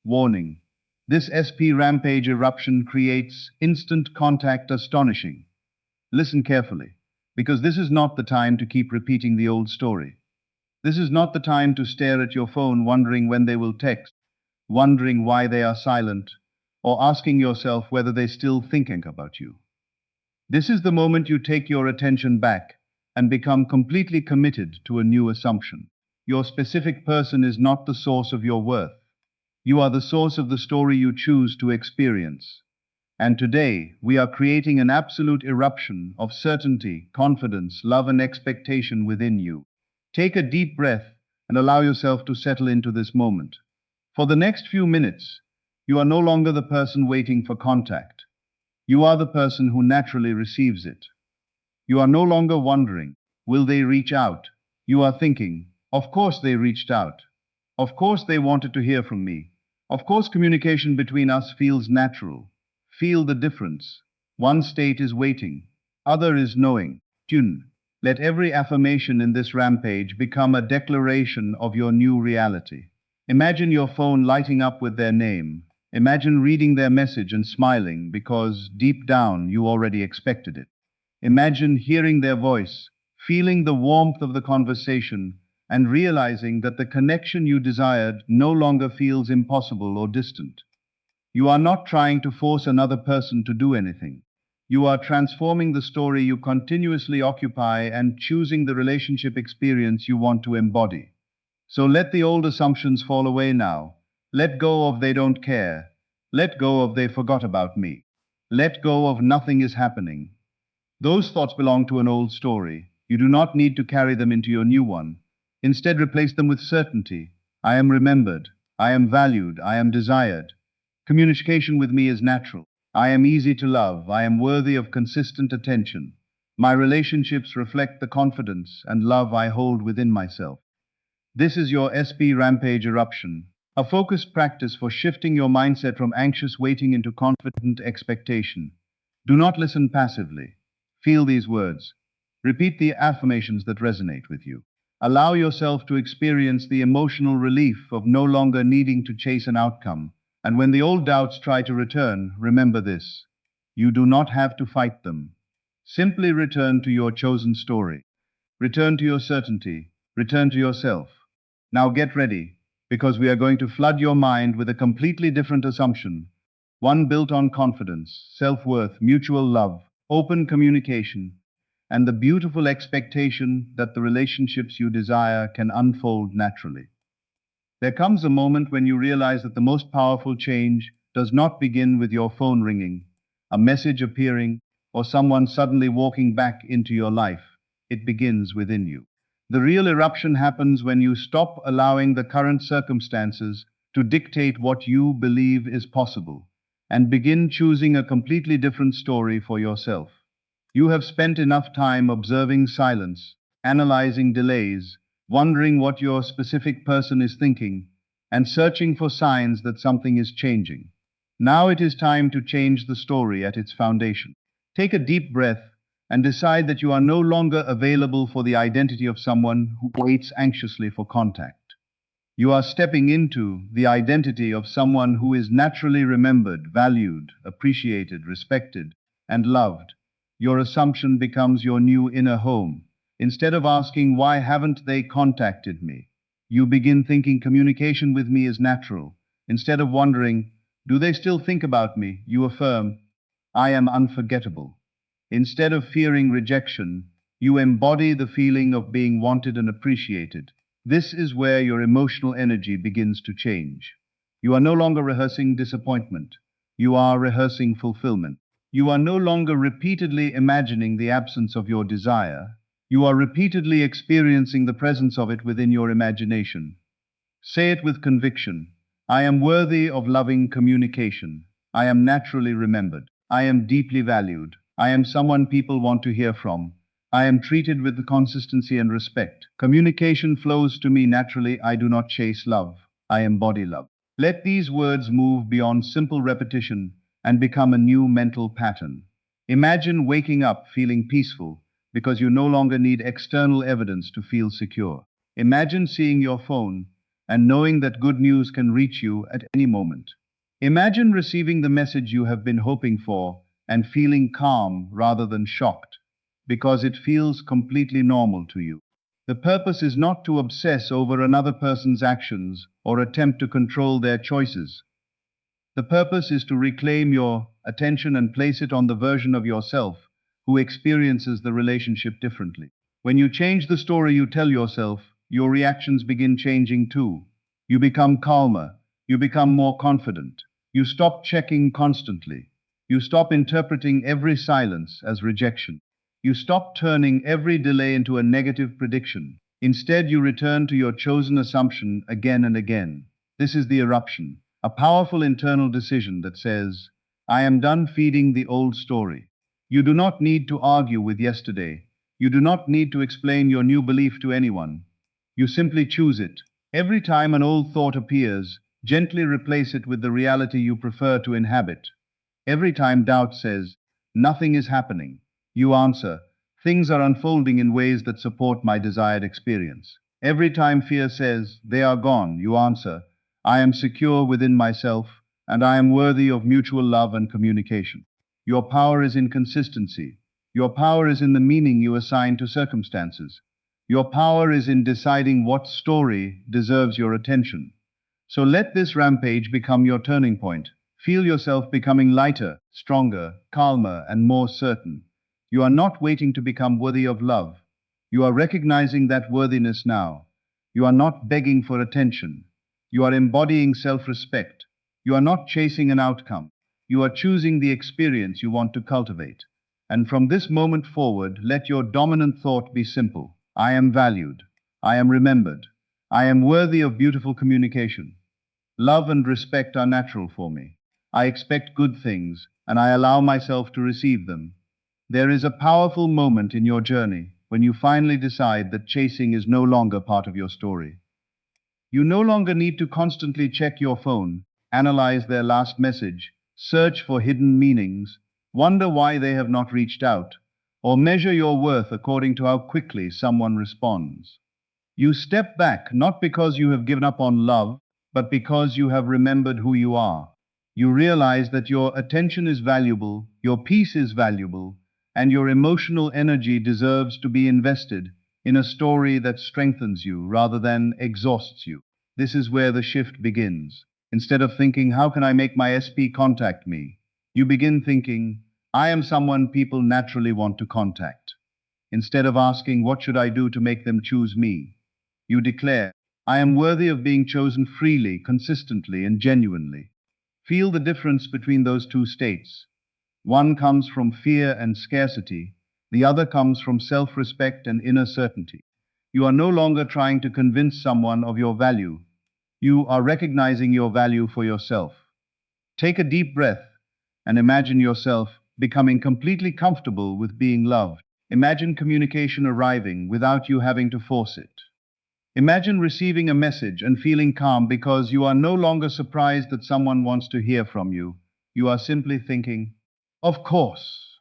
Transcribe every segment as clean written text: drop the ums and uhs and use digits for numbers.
Warning. This SP Rampage Eruption creates instant contact astonishing. Listen carefully, because this is not the time to keep repeating the old story. This is not the time to stare at your phone wondering when they will text, wondering why they are silent, or asking yourself whether they're still thinking about you. This is the moment you take your attention back and become completely committed to a new assumption. Your specific person is not the source of your worth. You are the source of the story you choose to experience. And today, we are creating an absolute eruption of certainty, confidence, love, and expectation within you. Take a deep breath and allow yourself to settle into this moment. For the next few minutes, you are no longer the person waiting for contact. You are the person who naturally receives it. You are no longer wondering, will they reach out? You are thinking, of course they reached out. Of course they wanted to hear from me. Of course communication between us feels natural. Feel the difference. One state is waiting, other is knowing. Tune. Let every affirmation in this rampage become a declaration of your new reality. Imagine your phone lighting up with their name. Imagine reading their message and smiling because deep down you already expected it. Imagine hearing their voice, feeling the warmth of the conversation, and realizing that the connection you desired no longer feels impossible or distant. You are not trying to force another person to do anything. You are transforming the story you continuously occupy and choosing the relationship experience you want to embody. So let the old assumptions fall away now. Let go of they don't care. Let go of they forgot about me. Let go of nothing is happening. Those thoughts belong to an old story. You do not need to carry them into your new one. Instead, replace them with certainty. I am remembered. I am valued. I am desired. Communication with me is natural. I am easy to love. I am worthy of consistent attention. My relationships reflect the confidence and love I hold within myself. This is your SP Rampage Eruption, a focused practice for shifting your mindset from anxious waiting into confident expectation. Do not listen passively. Feel these words. Repeat the affirmations that resonate with you. Allow yourself to experience the emotional relief of no longer needing to chase an outcome. And when the old doubts try to return, remember this. You do not have to fight them. Simply return to your chosen story. Return to your certainty. Return to yourself. Now get ready, because we are going to flood your mind with a completely different assumption. One built on confidence, self-worth, mutual love, open communication, and the beautiful expectation that the relationships you desire can unfold naturally. There comes a moment when you realize that the most powerful change does not begin with your phone ringing, a message appearing, or someone suddenly walking back into your life. It begins within you. The real eruption happens when you stop allowing the current circumstances to dictate what you believe is possible and begin choosing a completely different story for yourself. You have spent enough time observing silence, analyzing delays, wondering what your specific person is thinking, and searching for signs that something is changing. Now it is time to change the story at its foundation. Take a deep breath and decide that you are no longer available for the identity of someone who waits anxiously for contact. You are stepping into the identity of someone who is naturally remembered, valued, appreciated, respected, and loved. Your assumption becomes your new inner home. Instead of asking, why haven't they contacted me? You begin thinking communication with me is natural. Instead of wondering, do they still think about me? You affirm, I am unforgettable. Instead of fearing rejection, you embody the feeling of being wanted and appreciated. This is where your emotional energy begins to change. You are no longer rehearsing disappointment. You are rehearsing fulfillment. You are no longer repeatedly imagining the absence of your desire. You are repeatedly experiencing the presence of it within your imagination. Say it with conviction. I am worthy of loving communication. I am naturally remembered. I am deeply valued. I am someone people want to hear from. I am treated with consistency and respect. Communication flows to me naturally. I do not chase love. I embody love. Let these words move beyond simple repetition and become a new mental pattern. Imagine waking up feeling peaceful because you no longer need external evidence to feel secure. Imagine seeing your phone and knowing that good news can reach you at any moment. Imagine receiving the message you have been hoping for and feeling calm rather than shocked, because it feels completely normal to you. The purpose is not to obsess over another person's actions or attempt to control their choices. The purpose is to reclaim your attention and place it on the version of yourself who experiences the relationship differently. When you change the story you tell yourself, your reactions begin changing too. You become calmer, you become more confident, you stop checking constantly, you stop interpreting every silence as rejection, you stop turning every delay into a negative prediction. Instead, you return to your chosen assumption again and again. This is the eruption, a powerful internal decision that says, I am done feeding the old story. You do not need to argue with yesterday. You do not need to explain your new belief to anyone. You simply choose it. Every time an old thought appears, gently replace it with the reality you prefer to inhabit. Every time doubt says, nothing is happening, you answer, things are unfolding in ways that support my desired experience. Every time fear says, they are gone, you answer, I am secure within myself, and I am worthy of mutual love and communication. Your power is in consistency. Your power is in the meaning you assign to circumstances. Your power is in deciding what story deserves your attention. So let this rampage become your turning point. Feel yourself becoming lighter, stronger, calmer, and more certain. You are not waiting to become worthy of love. You are recognizing that worthiness now. You are not begging for attention. You are embodying self-respect. You are not chasing an outcome. You are choosing the experience you want to cultivate. And from this moment forward, let your dominant thought be simple. I am valued. I am remembered. I am worthy of beautiful communication. Love and respect are natural for me. I expect good things, and I allow myself to receive them. There is a powerful moment in your journey when you finally decide that chasing is no longer part of your story. You no longer need to constantly check your phone, analyze their last message, search for hidden meanings, wonder why they have not reached out, or measure your worth according to how quickly someone responds. You step back not because you have given up on love, but because you have remembered who you are. You realize that your attention is valuable, your peace is valuable, and your emotional energy deserves to be invested in a story that strengthens you rather than exhausts you. This is where the shift begins. Instead of thinking, how can I make my SP contact me? You begin thinking, I am someone people naturally want to contact. Instead of asking, what should I do to make them choose me? You declare, I am worthy of being chosen freely, consistently, and genuinely. Feel the difference between those two states. One comes from fear and scarcity, the other comes from self-respect and inner certainty. You are no longer trying to convince someone of your value. You are recognizing your value for yourself. Take a deep breath and imagine yourself becoming completely comfortable with being loved. Imagine communication arriving without you having to force it. Imagine receiving a message and feeling calm because you are no longer surprised that someone wants to hear from you. You are simply thinking, of course,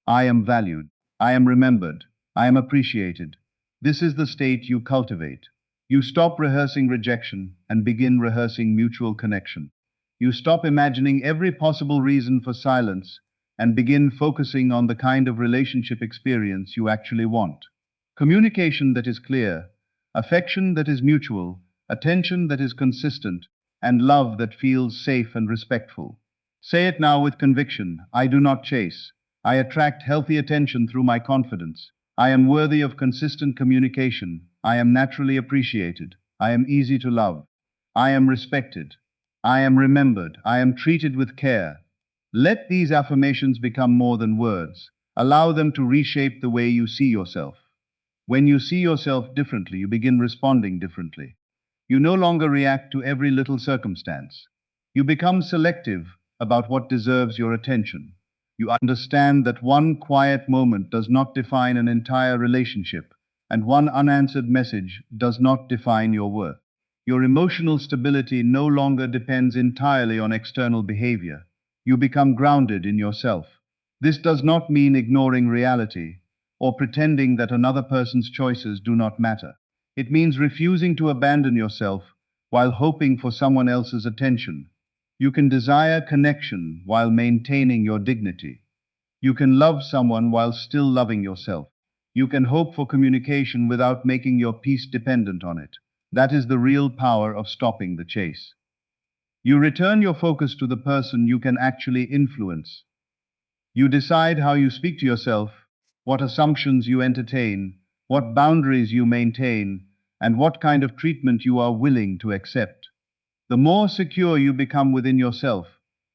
I am valued, I am remembered, I am appreciated. This is the state you cultivate. You stop rehearsing rejection and begin rehearsing mutual connection. You stop imagining every possible reason for silence and begin focusing on the kind of relationship experience you actually want. Communication that is clear, affection that is mutual, attention that is consistent, and love that feels safe and respectful. Say it now with conviction. I do not chase. I attract healthy attention through my confidence. I am worthy of consistent communication. I am naturally appreciated. I am easy to love. I am respected. I am remembered. I am treated with care. Let these affirmations become more than words. Allow them to reshape the way you see yourself. When you see yourself differently, you begin responding differently. You no longer react to every little circumstance. You become selective about what deserves your attention. You understand that one quiet moment does not define an entire relationship, and one unanswered message does not define your worth. Your emotional stability no longer depends entirely on external behavior. You become grounded in yourself. This does not mean ignoring reality or pretending that another person's choices do not matter. It means refusing to abandon yourself while hoping for someone else's attention. You can desire connection while maintaining your dignity. You can love someone while still loving yourself. You can hope for communication without making your peace dependent on it. That is the real power of stopping the chase. You return your focus to the person you can actually influence. You decide how you speak to yourself, what assumptions you entertain, what boundaries you maintain, and what kind of treatment you are willing to accept. The more secure you become within yourself,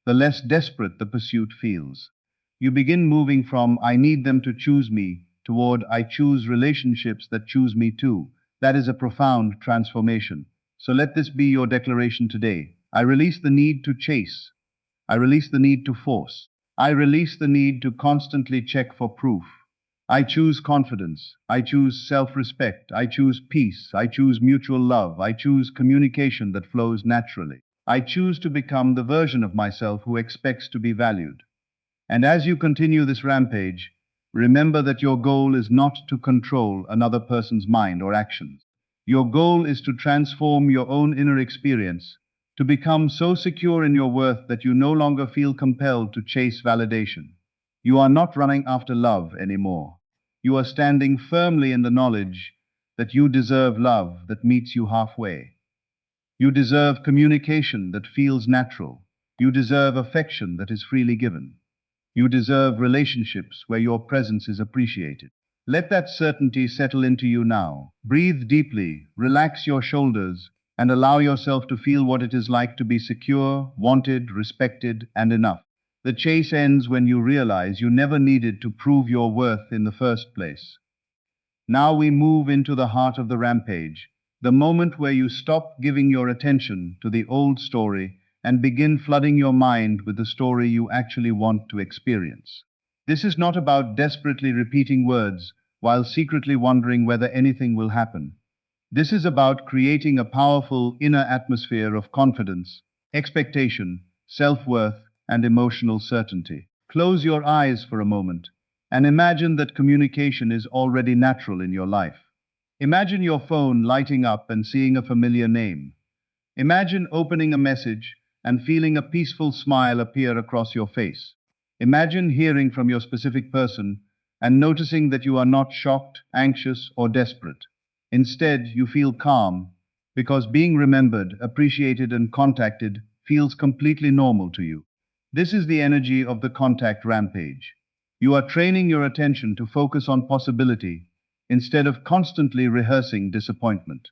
the less desperate the pursuit feels. You begin moving from "I need them to choose me" toward "I choose relationships that choose me too." That is a profound transformation. So let this be your declaration today. I release the need to chase. I release the need to force. I release the need to constantly check for proof. I choose confidence. I choose self-respect. I choose peace. I choose mutual love. I choose communication that flows naturally. I choose to become the version of myself who expects to be valued. And as you continue this rampage, remember that your goal is not to control another person's mind or actions. Your goal is to transform your own inner experience, to become so secure in your worth that you no longer feel compelled to chase validation. You are not running after love anymore. You are standing firmly in the knowledge that you deserve love that meets you halfway. You deserve communication that feels natural. You deserve affection that is freely given. You deserve relationships where your presence is appreciated. Let that certainty settle into you now. Breathe deeply, relax your shoulders, and allow yourself to feel what it is like to be secure, wanted, respected, and enough. The chase ends when you realize you never needed to prove your worth in the first place. Now we move into the heart of the rampage, the moment where you stop giving your attention to the old story and begin flooding your mind with the story you actually want to experience. This is not about desperately repeating words while secretly wondering whether anything will happen. This is about creating a powerful inner atmosphere of confidence, expectation, self-worth, and emotional certainty. Close your eyes for a moment and imagine that communication is already natural in your life. Imagine your phone lighting up and seeing a familiar name. Imagine opening a message and feeling a peaceful smile appear across your face. Imagine hearing from your specific person and noticing that you are not shocked, anxious, or desperate. Instead, you feel calm because being remembered, appreciated, and contacted feels completely normal to you. This is the energy of the contact rampage. You are training your attention to focus on possibility instead of constantly rehearsing disappointment.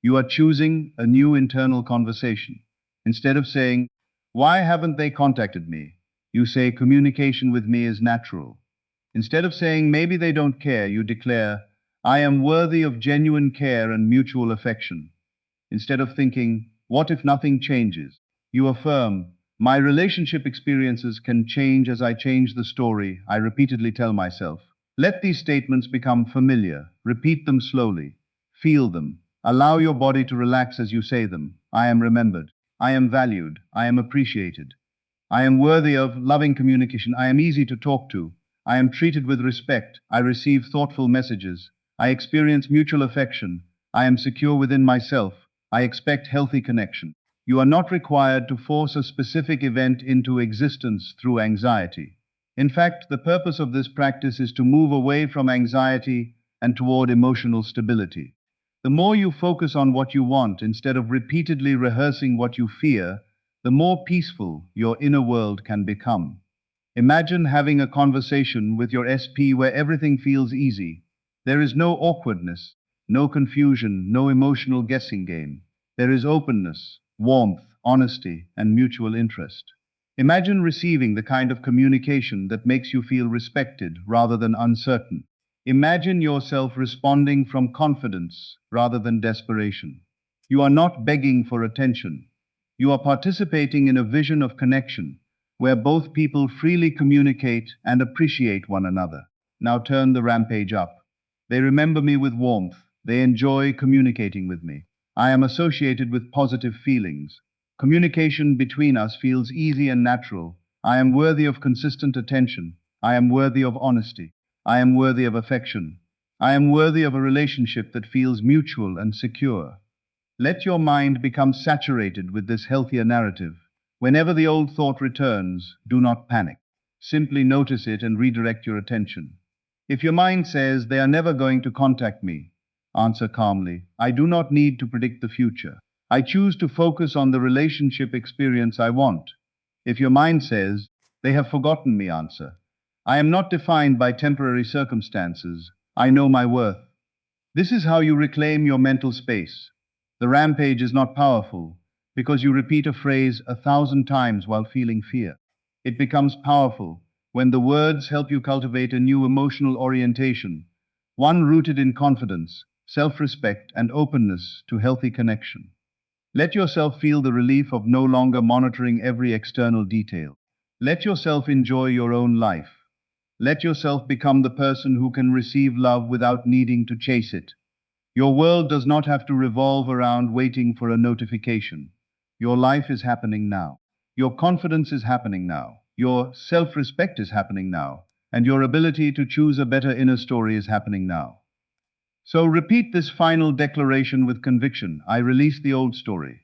You are choosing a new internal conversation. Instead of saying, "Why haven't they contacted me?" you say, "Communication with me is natural." Instead of saying, "Maybe they don't care," you declare, "I am worthy of genuine care and mutual affection." Instead of thinking, "What if nothing changes?" you affirm, "My relationship experiences can change as I change the story I repeatedly tell myself." Let these statements become familiar. Repeat them slowly. Feel them. Allow your body to relax as you say them. I am remembered. I am valued. I am appreciated. I am worthy of loving communication. I am easy to talk to. I am treated with respect. I receive thoughtful messages. I experience mutual affection. I am secure within myself. I expect healthy connection. You are not required to force a specific event into existence through anxiety. In fact, the purpose of this practice is to move away from anxiety and toward emotional stability. The more you focus on what you want instead of repeatedly rehearsing what you fear, the more peaceful your inner world can become. Imagine having a conversation with your SP where everything feels easy. There is no awkwardness, no confusion, no emotional guessing game. There is openness, warmth, honesty, and mutual interest. Imagine receiving the kind of communication that makes you feel respected rather than uncertain. Imagine yourself responding from confidence rather than desperation. You are not begging for attention. You are participating in a vision of connection where both people freely communicate and appreciate one another. Now turn the rampage up. They remember me with warmth. They enjoy communicating with me. I am associated with positive feelings. Communication between us feels easy and natural. I am worthy of consistent attention. I am worthy of honesty. I am worthy of affection. I am worthy of a relationship that feels mutual and secure. Let your mind become saturated with this healthier narrative. Whenever the old thought returns, do not panic. Simply notice it and redirect your attention. If your mind says they are never going to contact me, answer calmly, I do not need to predict the future. I choose to focus on the relationship experience I want. If your mind says they have forgotten me, answer, I am not defined by temporary circumstances. I know my worth. This is how you reclaim your mental space. The rampage is not powerful because you repeat a phrase 1,000 times while feeling fear. It becomes powerful when the words help you cultivate a new emotional orientation, one rooted in confidence, self-respect, and openness to healthy connection. Let yourself feel the relief of no longer monitoring every external detail. Let yourself enjoy your own life. Let yourself become the person who can receive love without needing to chase it. Your world does not have to revolve around waiting for a notification. Your life is happening now. Your confidence is happening now. Your self-respect is happening now. And your ability to choose a better inner story is happening now. So repeat this final declaration with conviction. I release the old story.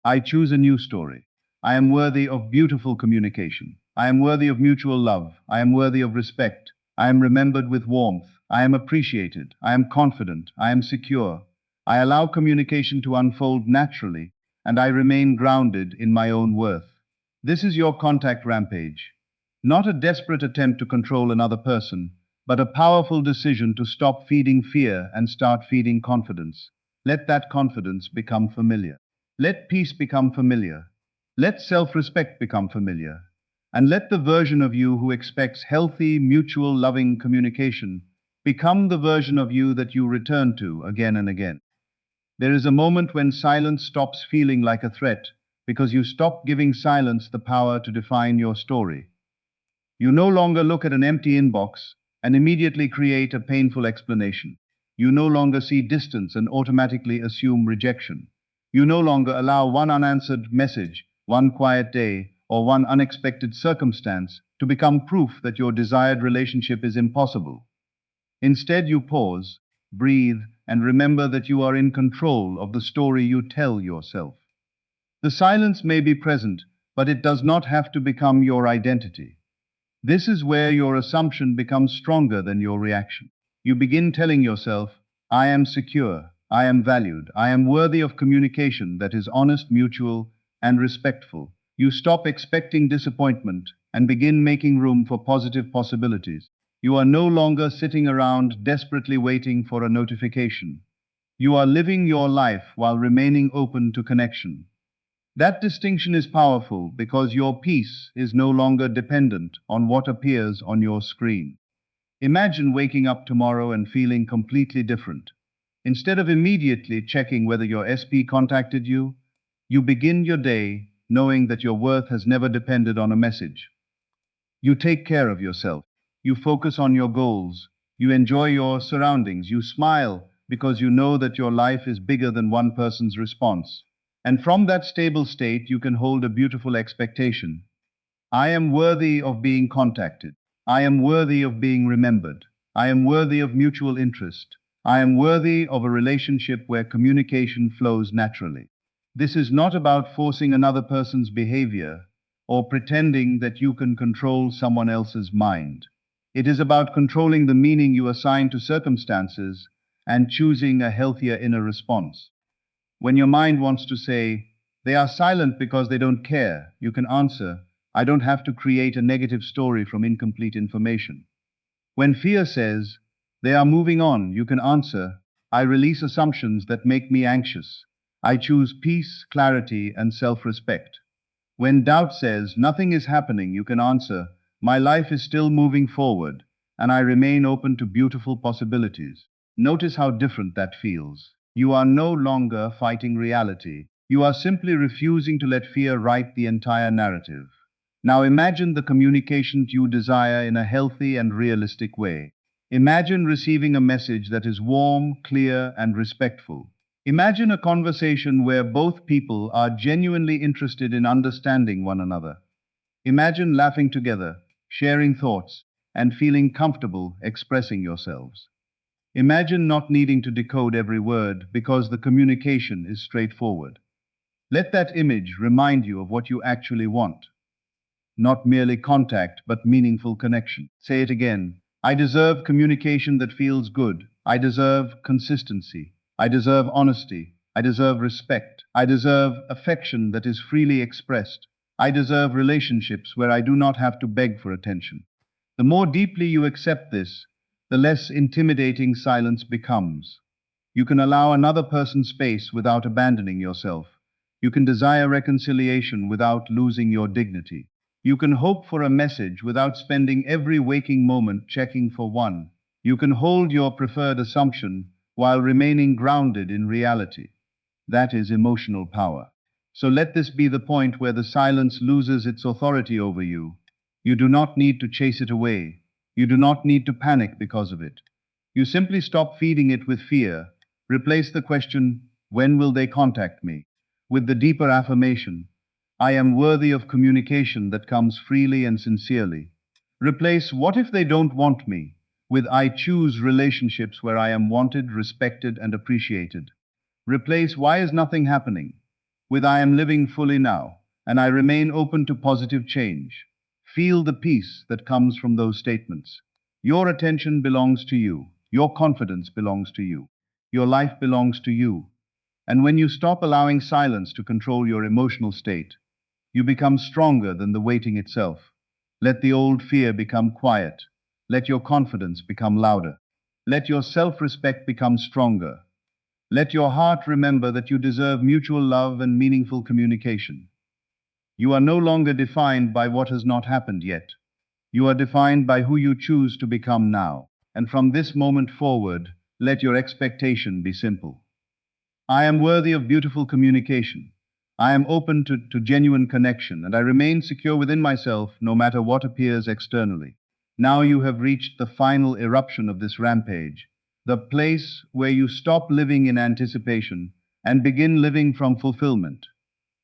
I choose a new story. I am worthy of beautiful communication. I am worthy of mutual love. I am worthy of respect. I am remembered with warmth. I am appreciated. I am confident. I am secure. I allow communication to unfold naturally, and I remain grounded in my own worth. This is your contact rampage. Not a desperate attempt to control another person, but a powerful decision to stop feeding fear and start feeding confidence. Let that confidence become familiar. Let peace become familiar. Let self-respect become familiar. And let the version of you who expects healthy, mutual, loving communication become the version of you that you return to again and again. There is a moment when silence stops feeling like a threat because you stop giving silence the power to define your story. You no longer look at an empty inbox and immediately create a painful explanation. You no longer see distance and automatically assume rejection. You no longer allow one unanswered message, one quiet day, or one unexpected circumstance to become proof that your desired relationship is impossible. Instead, you pause, breathe, and remember that you are in control of the story you tell yourself. The silence may be present, but it does not have to become your identity. This is where your assumption becomes stronger than your reaction. You begin telling yourself, I am secure, I am valued, I am worthy of communication that is honest, mutual, and respectful. You stop expecting disappointment and begin making room for positive possibilities. You are no longer sitting around desperately waiting for a notification. You are living your life while remaining open to connection. That distinction is powerful because your peace is no longer dependent on what appears on your screen. Imagine waking up tomorrow and feeling completely different. Instead of immediately checking whether your SP contacted you, you begin your day knowing that your worth has never depended on a message. You take care of yourself. You focus on your goals. You enjoy your surroundings. You smile because you know that your life is bigger than one person's response. And from that stable state, you can hold a beautiful expectation. I am worthy of being contacted. I am worthy of being remembered. I am worthy of mutual interest. I am worthy of a relationship where communication flows naturally. This is not about forcing another person's behavior or pretending that you can control someone else's mind. It is about controlling the meaning you assign to circumstances and choosing a healthier inner response. When your mind wants to say, they are silent because they don't care, you can answer, I don't have to create a negative story from incomplete information. When fear says, they are moving on, you can answer, I release assumptions that make me anxious. I choose peace, clarity, and self-respect. When doubt says, nothing is happening, you can answer, my life is still moving forward, and I remain open to beautiful possibilities. Notice how different that feels. You are no longer fighting reality. You are simply refusing to let fear write the entire narrative. Now imagine the communication you desire in a healthy and realistic way. Imagine receiving a message that is warm, clear, and respectful. Imagine a conversation where both people are genuinely interested in understanding one another. Imagine laughing together, sharing thoughts, and feeling comfortable expressing yourselves. Imagine not needing to decode every word because the communication is straightforward. Let that image remind you of what you actually want. Not merely contact, but meaningful connection. Say it again. I deserve communication that feels good. I deserve consistency. I deserve honesty. I deserve respect. I deserve affection that is freely expressed. I deserve relationships where I do not have to beg for attention. The more deeply you accept this, the less intimidating silence becomes. You can allow another person space without abandoning yourself. You can desire reconciliation without losing your dignity. You can hope for a message without spending every waking moment checking for one. You can hold your preferred assumption while remaining grounded in reality. That is emotional power. So let this be the point where the silence loses its authority over you. You do not need to chase it away. You do not need to panic because of it. You simply stop feeding it with fear. Replace the question, when will they contact me, with the deeper affirmation, I am worthy of communication that comes freely and sincerely. Replace what if they don't want me with I choose relationships where I am wanted, respected, and appreciated. Replace why is nothing happening with I am living fully now and I remain open to positive change. Feel the peace that comes from those statements. Your attention belongs to you. Your confidence belongs to you. Your life belongs to you. And when you stop allowing silence to control your emotional state, you become stronger than the waiting itself. Let the old fear become quiet. Let your confidence become louder. Let your self-respect become stronger. Let your heart remember that you deserve mutual love and meaningful communication. You are no longer defined by what has not happened yet. You are defined by who you choose to become now. And from this moment forward, let your expectation be simple. I am worthy of beautiful communication. I am open to genuine connection, and I remain secure within myself no matter what appears externally. Now you have reached the final eruption of this rampage, the place where you stop living in anticipation and begin living from fulfillment.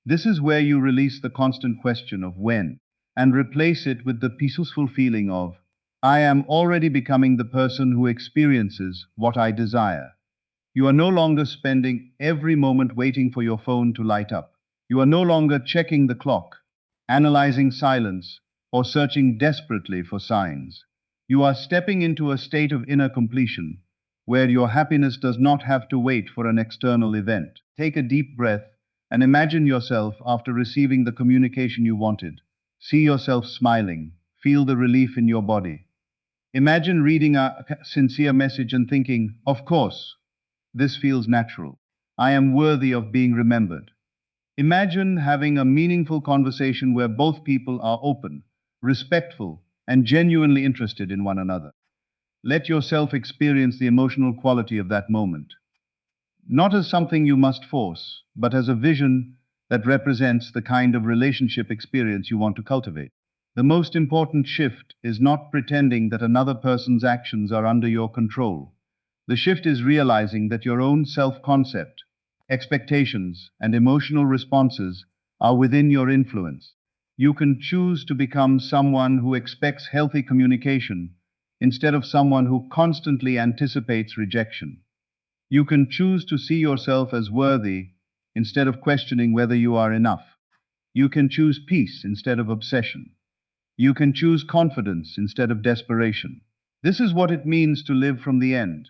This is where you release the constant question of when and replace it with the peaceful feeling of, I am already becoming the person who experiences what I desire. You are no longer spending every moment waiting for your phone to light up. You are no longer checking the clock, analyzing silence, or searching desperately for signs. You are stepping into a state of inner completion, where your happiness does not have to wait for an external event. Take a deep breath and imagine yourself after receiving the communication you wanted. See yourself smiling. Feel the relief in your body. Imagine reading a sincere message and thinking, of course, this feels natural. I am worthy of being remembered. Imagine having a meaningful conversation where both people are open, respectful, and genuinely interested in one another. Let yourself experience the emotional quality of that moment, not as something you must force, but as a vision that represents the kind of relationship experience you want to cultivate. The most important shift is not pretending that another person's actions are under your control. The shift is realizing that your own self-concept, expectations, and emotional responses are within your influence. You can choose to become someone who expects healthy communication instead of someone who constantly anticipates rejection. You can choose to see yourself as worthy instead of questioning whether you are enough. You can choose peace instead of obsession. You can choose confidence instead of desperation. This is what it means to live from the end.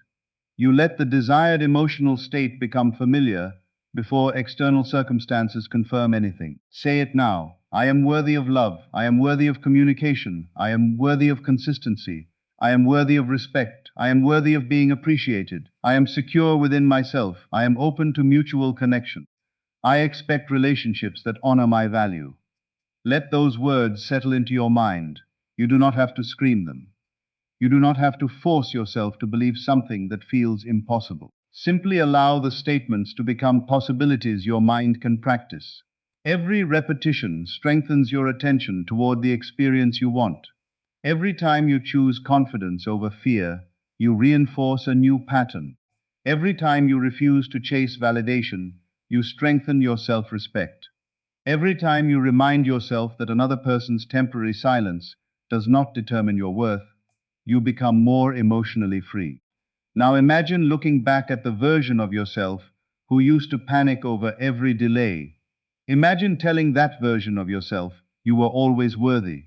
You let the desired emotional state become familiar before external circumstances confirm anything. Say it now. I am worthy of love. I am worthy of communication. I am worthy of consistency. I am worthy of respect. I am worthy of being appreciated. I am secure within myself. I am open to mutual connection. I expect relationships that honor my value. Let those words settle into your mind. You do not have to scream them. You do not have to force yourself to believe something that feels impossible. Simply allow the statements to become possibilities your mind can practice. Every repetition strengthens your attention toward the experience you want. Every time you choose confidence over fear, you reinforce a new pattern. Every time you refuse to chase validation, you strengthen your self-respect. Every time you remind yourself that another person's temporary silence does not determine your worth, you become more emotionally free. Now imagine looking back at the version of yourself who used to panic over every delay. Imagine telling that version of yourself you were always worthy.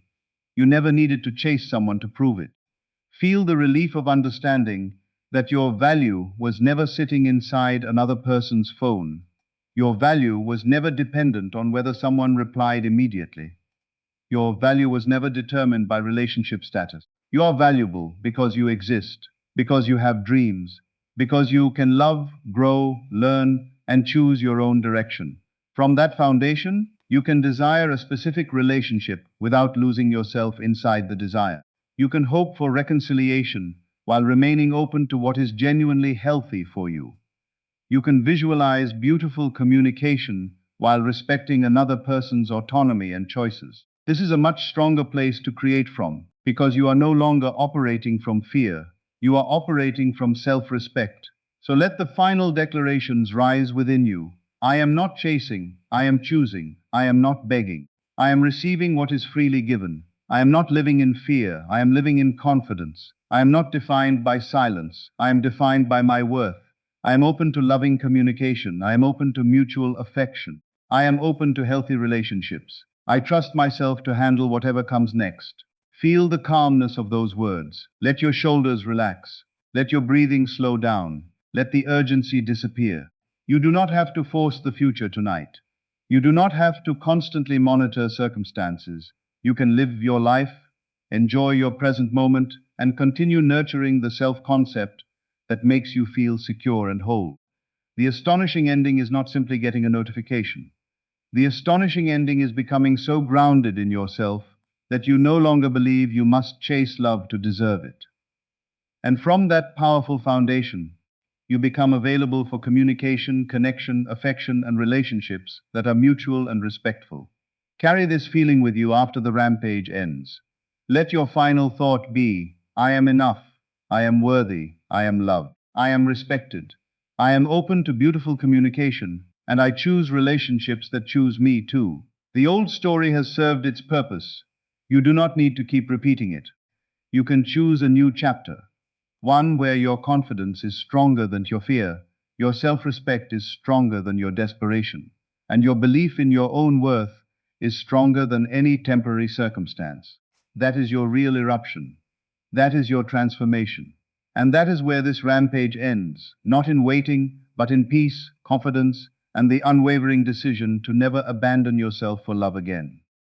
You never needed to chase someone to prove it. Feel the relief of understanding that your value was never sitting inside another person's phone. Your value was never dependent on whether someone replied immediately. Your value was never determined by relationship status. You are valuable because you exist, because you have dreams, because you can love, grow, learn, and choose your own direction. From that foundation, you can desire a specific relationship without losing yourself inside the desire. You can hope for reconciliation while remaining open to what is genuinely healthy for you. You can visualize beautiful communication while respecting another person's autonomy and choices. This is a much stronger place to create from because you are no longer operating from fear. You are operating from self-respect. So let the final declarations rise within you. I am not chasing, I am choosing, I am not begging. I am receiving what is freely given. I am not living in fear, I am living in confidence. I am not defined by silence, I am defined by my worth. I am open to loving communication. I am open to mutual affection. I am open to healthy relationships. I trust myself to handle whatever comes next. Feel the calmness of those words. Let your shoulders relax. Let your breathing slow down. Let the urgency disappear. You do not have to force the future tonight. You do not have to constantly monitor circumstances. You can live your life, enjoy your present moment, and continue nurturing the self-concept that makes you feel secure and whole. The astonishing ending is not simply getting a notification. The astonishing ending is becoming so grounded in yourself that you no longer believe you must chase love to deserve it. And from that powerful foundation, you become available for communication, connection, affection, and relationships that are mutual and respectful. Carry this feeling with you after the rampage ends. Let your final thought be, I am enough, I am worthy, I am loved, I am respected, I am open to beautiful communication, and I choose relationships that choose me too. The old story has served its purpose. You do not need to keep repeating it. You can choose a new chapter, one where your confidence is stronger than your fear, your self-respect is stronger than your desperation, and your belief in your own worth is stronger than any temporary circumstance. That is your real eruption. That is your transformation. And that is where this rampage ends, not in waiting, but in peace, confidence, and the unwavering decision to never abandon yourself for love again.